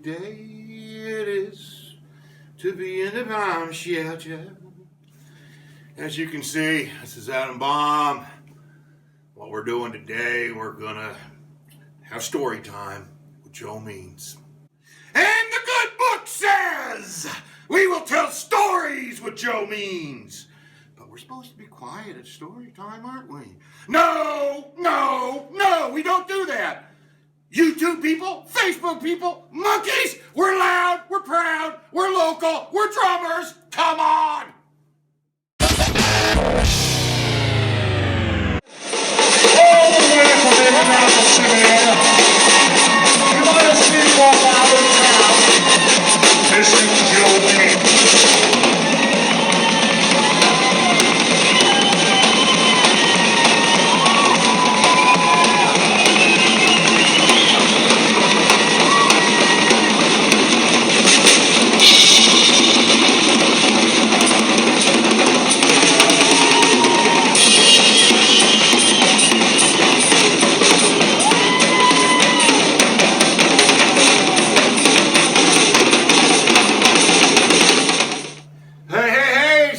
great day it is to be in the bomb shelter. As you can see, this is AtomBomb. What we're doing today, we're gonna have story time with Joe Means. And the good book says we will tell stories with Joe Means. But we're supposed to be quiet at story time, aren't we? No, we don't do that. YouTube people, Facebook people, monkeys, we're loud, we're proud, we're local, we're drummers. Come on! All the way from the International Cinema, you might have seen walk out of town. This is Joe Means.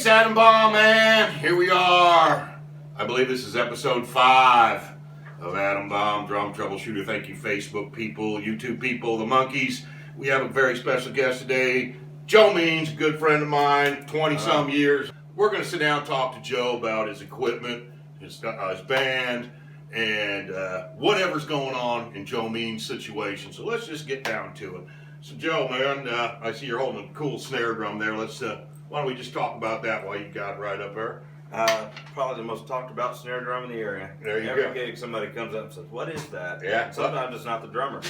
AtomBomb, man, here we are. I believe this is episode 5 of AtomBomb, Drum Troubleshooter. Thank you, Facebook people, YouTube people, the monkeys. We have a very special guest today, Joe Means, a good friend of mine, 20-some years. We're going to sit down and talk to Joe about his equipment, his band, and whatever's going on in Joe Means' situation. So let's just get down to it. So, Joe, man, I see you're holding a cool snare drum there. Why don't we just talk about that while you got it right up there? Probably the most talked about snare drum in the area. There you Every go. gig somebody comes up and says, what is that? Yeah. Sometimes it's not the drummer.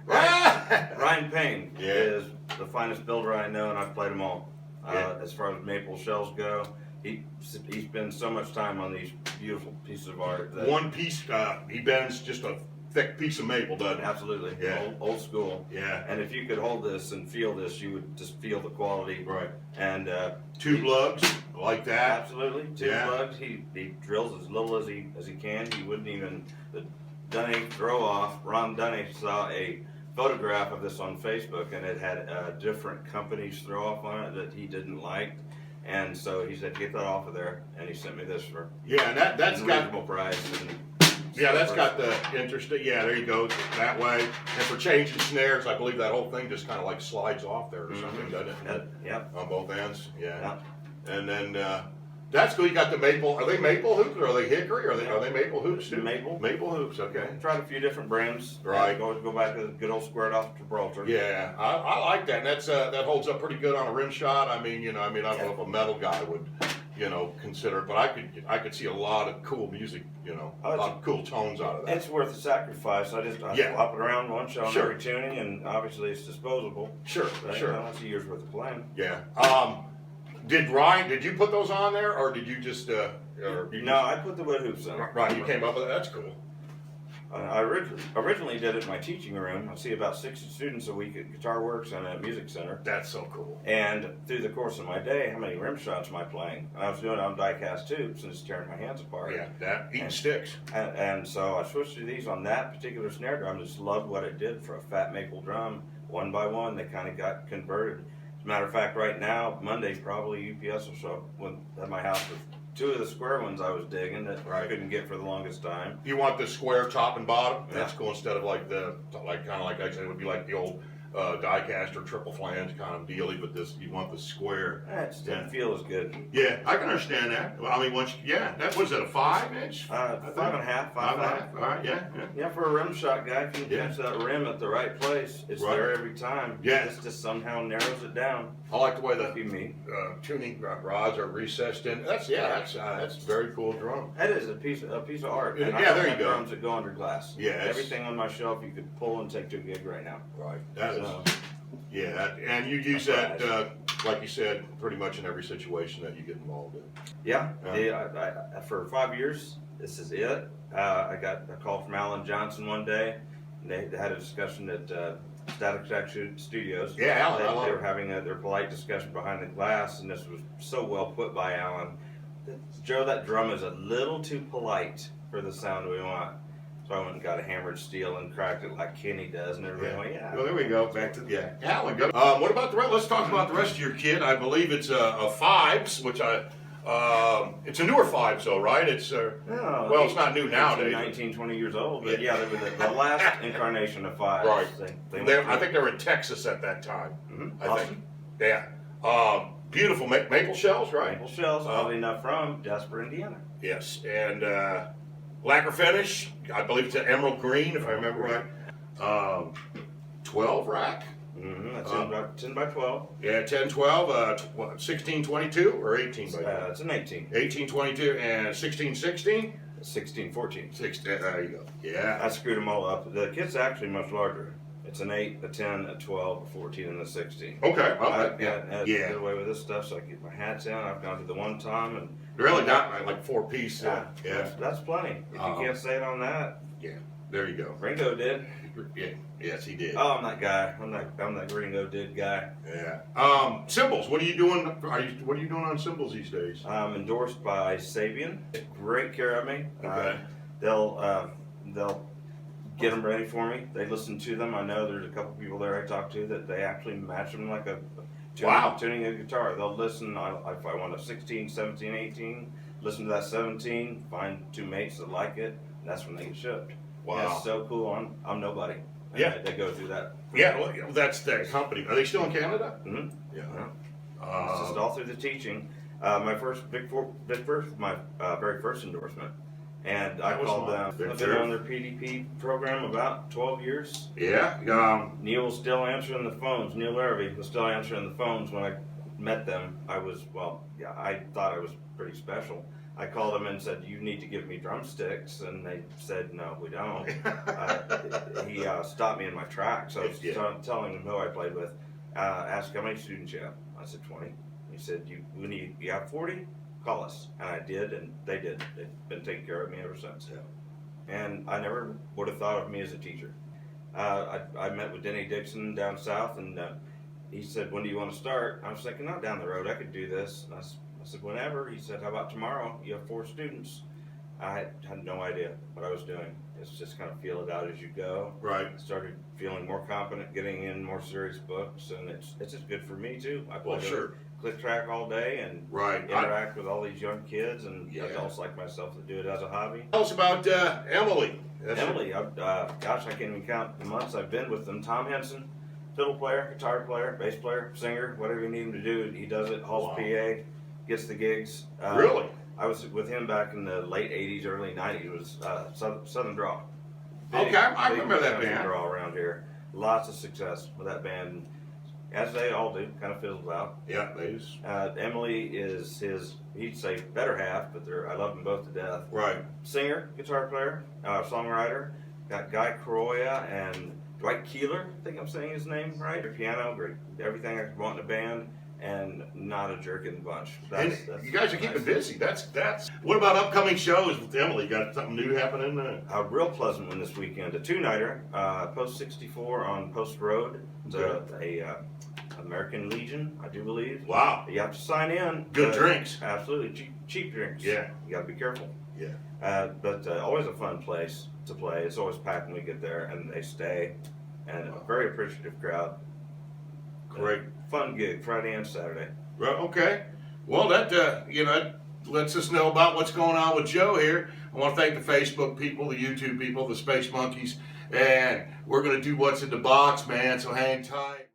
Ryan Payne is the finest builder I know, and I've played them all. As far as maple shells go, he spends so much time on these beautiful pieces of art. One piece, he bends just a thick piece of maple, doesn't he? Absolutely. Yeah. Old school. Yeah. And if you could hold this and feel this, you would just feel the quality. Right. And Two lugs like that. Absolutely. Two plugs. He drills as little as he can. He wouldn't even the Dunny throw off. Ron Dunny saw a photograph of this on Facebook, and it had different companies throw off on it that he didn't like. And so he said, "Get that off of there." And he sent me this for and that's got reasonable price. that's got the interesting. Yeah, there you go. That way, and for changing snares, I believe that whole thing just kind of like slides off there or something, doesn't it? Yep. On both ends. Yeah. Yep. And then that's cool. You got the maple. Are they maple hoops or are they hickory? Are they maple hoops too? Maple. Maple hoops. Okay. Tried a few different brands. Right. Go back to the good old squared off Gibraltar. Yeah, I like that. And that's that holds up pretty good on a rim shot. I don't know if a metal guy would, consider it, but I could see a lot of cool music, a lot of cool tones out of that. It's worth the sacrifice. I swap it around one shot on every tuning, and obviously it's disposable. Sure. That's a year's worth of playing. Yeah. Did you put those on there, or did you just? I put the wood hoops on. Right, you came up with it. That's cool. I originally did it in my teaching room. I see about 60 students a week at Guitar Works and at Music Center. That's so cool. And through the course of my day, how many rim shots am I playing? And I was doing it on die-cast tubes, and it's tearing my hands apart. Yeah, eating sticks. And so I switched to these on that particular snare drum. Just loved what it did for a fat maple drum. One by one, they kind of got converted. As a matter of fact, right now, Monday, probably UPS will show up at my house with 2 of the square ones I was digging that I couldn't get for the longest time. You want the square top and bottom? Yeah. That's cool, instead of like I said, it would be like the old die-cast or triple flange kind of dealie, but you want the square. It didn't feel as good. Yeah, I can understand that. Well, that was it, a 5-inch? 5.5. 5.5. All right, yeah. Yeah, for a rim shot guy, if you can catch that rim at the right place, it's there every time. Yeah. This just somehow narrows it down. I like the way the tuning rods are recessed in. That's a very cool drum. That is a piece of art. And there you go. Drums that go under glass. Yeah, everything on my shelf you could pull and take to a gig right now. Right. And you use that, like you said, pretty much in every situation that you get involved in. Yeah. For 5 years, this is it. I got a call from Alan Johnson one day. They had a discussion at Static Shack Studios. Yeah, Alan. They were having their polite discussion behind the glass, and this was so well put by Alan. Joe, that drum is a little too polite for the sound we want. So I went and got a hammered steel and cracked it like Kenny does, and everybody went, yeah. Well, there we go. Back to Alan. Go. What about the rest? Let's talk about the rest of your kit. I believe it's a fives, which it's a newer fives, though, right? It's well, it's not new nowadays. 19, 20 years old, but yeah, they were the last incarnation of fives. Right. I think they they were in Texas at that time. Mm-hmm. I think. Yeah. Beautiful maple shells, right? Maple shells, oddly enough, from Jasper, Indiana. Yes, and lacquer finish. I believe it's an emerald green, if I remember right. 12 rack. Mm-hmm. That's 10 by 12. Yeah, 10, 12, 16, 22, or 18 by 12? It's an 18. 18, 22, and 16, 16? 16, 14. 16, there you go. Yeah. I screwed them all up. The kit's actually much larger. It's an 8, a 10, a 12, a 14, and a 16. Okay. I get away with this stuff, so I keep my hats down. I've gone to the one time and Really got like 4 piece. yeah. That's plenty. If you can't say it on that, yeah. There you go. Ringo did. Yeah. Yes, he did. Oh, I'm that guy. I'm that Ringo did guy. Yeah. Symbols. What are you doing? What are you doing on symbols these days? I'm endorsed by Sabian. Take great care of me. Okay. They'll get them ready for me. They listen to them. I know there's a couple people there I talk to that they actually match them like tuning a guitar. They'll listen. If I want a 16, 17, 18, listen to that 17, find 2 mates that like it, and that's when they get shipped. Wow. That's so cool. I'm nobody. And Yeah. They go through that. Yeah, well, that's the company. Are they still in Canada? Mm-hmm. Yeah. It's just all through the teaching. My first my very first endorsement, and I called them. I've been on their PDP program about 12 years. Yeah. Neil was still answering the phones. Neil Larrabee was still answering the phones when I met them. I thought I was pretty special. I called them and said, "You need to give me drumsticks," and they said, "No, we don't." He stopped me in my tracks. I was telling him who I played with. Asked how many students you have. I said 20. He said, "You have 40? Call us." And I did, and they did. They've been taking care of me ever since. Yeah. And I never would have thought of me as a teacher. I met with Denny Dixon down south, and he said, "When do you want to start?" I was thinking, "Not down the road. I could do this." And I said, "Whenever." He said, "How about tomorrow? You have 4 students." I had no idea what I was doing. It's just kind of feel it out as you go. Right. Started feeling more confident, getting in more serious books, and it's just good for me too. I play click track all day and interact with all these young kids and adults like myself that do it as a hobby. Tell us about Emily. Emily, gosh, I can't even count the months I've been with them. Tom Henson, fiddle player, guitar player, bass player, singer, whatever you need him to do, he does it. Hauls PA, gets the gigs. Really? I was with him back in the late 80s, early 90s. It was Southern Draw. Okay, I remember that band. Draw around here. Lots of success with that band, as they all do. Kind of fizzles out. Yeah, they is. Emily is his, he'd say better half, but I love them both to death. Right. Singer, guitar player, songwriter. Got Guy Coroya and Dwight Keeler. I think I'm saying his name right. Piano, great, everything I could want in a band. And not a jerk in the bunch. That's you guys are keeping busy. That's. What about upcoming shows with Emily? Got something new happening? A real pleasant one this weekend. A 2-nighter, Post 64 on Post Road. It's a American Legion, I do believe. Wow. You have to sign in. Good drinks. Absolutely, cheap drinks. Yeah. You got to be careful. Yeah. But always a fun place to play. It's always packed when we get there, and they stay. And a very appreciative crowd. Great. Fun gig, Friday and Saturday. Right, okay. Well, that lets us know about what's going on with Joe here. I want to thank the Facebook people, the YouTube people, the Space Monkeys, and we're going to do what's in the box, man, so hang tight.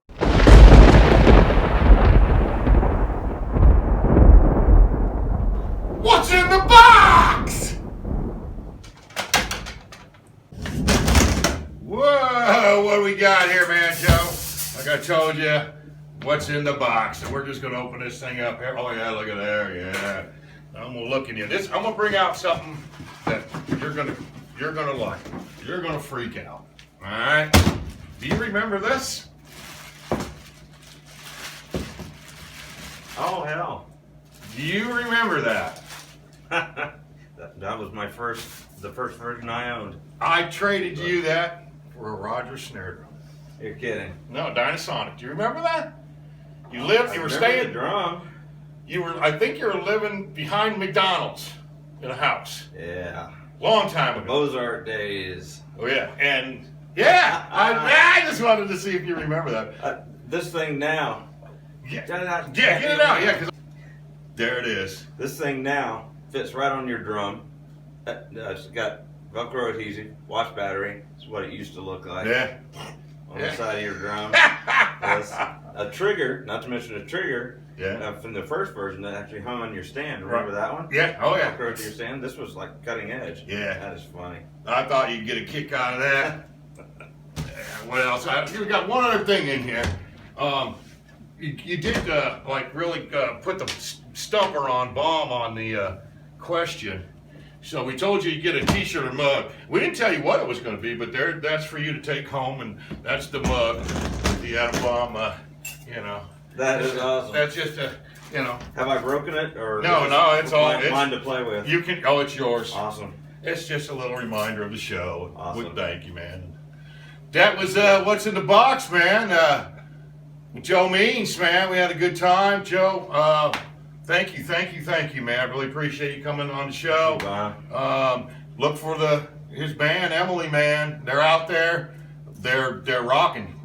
What's in the box? Whoa, what do we got here, man, Joe? Like I told you, what's in the box? And we're just gonna open this thing up here. Oh yeah, look at there, yeah. I'm gonna look at you. I'm gonna bring out something that you're gonna like. You're gonna freak out. All right. Do you remember this? Oh hell! Do you remember that? that was the first version I owned. I traded you that for a Roger snare drum. You're kidding. No, Dynasonic. Do you remember that? You were staying. The drum. I think you were living behind McDonald's in a house. Yeah. Long time ago. Mozart days. Oh yeah, and yeah, I just wanted to see if you remember that. This thing now. Yeah, get it out. Yeah, 'cause there it is. This thing now fits right on your drum. It's got Velcro adhesive, wash battery. It's what it used to look like. Yeah. On the side of your drum. There's a trigger, not to mention a trigger. Yeah. From the first version that actually hung on your stand. Remember that one? Yeah. Oh yeah. Velcro to your stand. This was like cutting edge. Yeah. That is funny. I thought you'd get a kick out of that. What else? We got one other thing in here. You did like really put the stumper on bomb on the question. So we told you get a T-shirt or mug. We didn't tell you what it was going to be, but that's for you to take home, and that's the mug with the AtomBomb. You know. That is awesome. That's just a, you know. Have I broken it or? No, it's all mine to play with. You can. Oh, it's yours. Awesome. It's just a little reminder of the show. Awesome. Thank you, man. That was what's in the box, man. Joe Means, man. We had a good time, Joe. Thank you, man. I really appreciate you coming on the show. Look for his band, Emily, man. They're out there. They're rocking.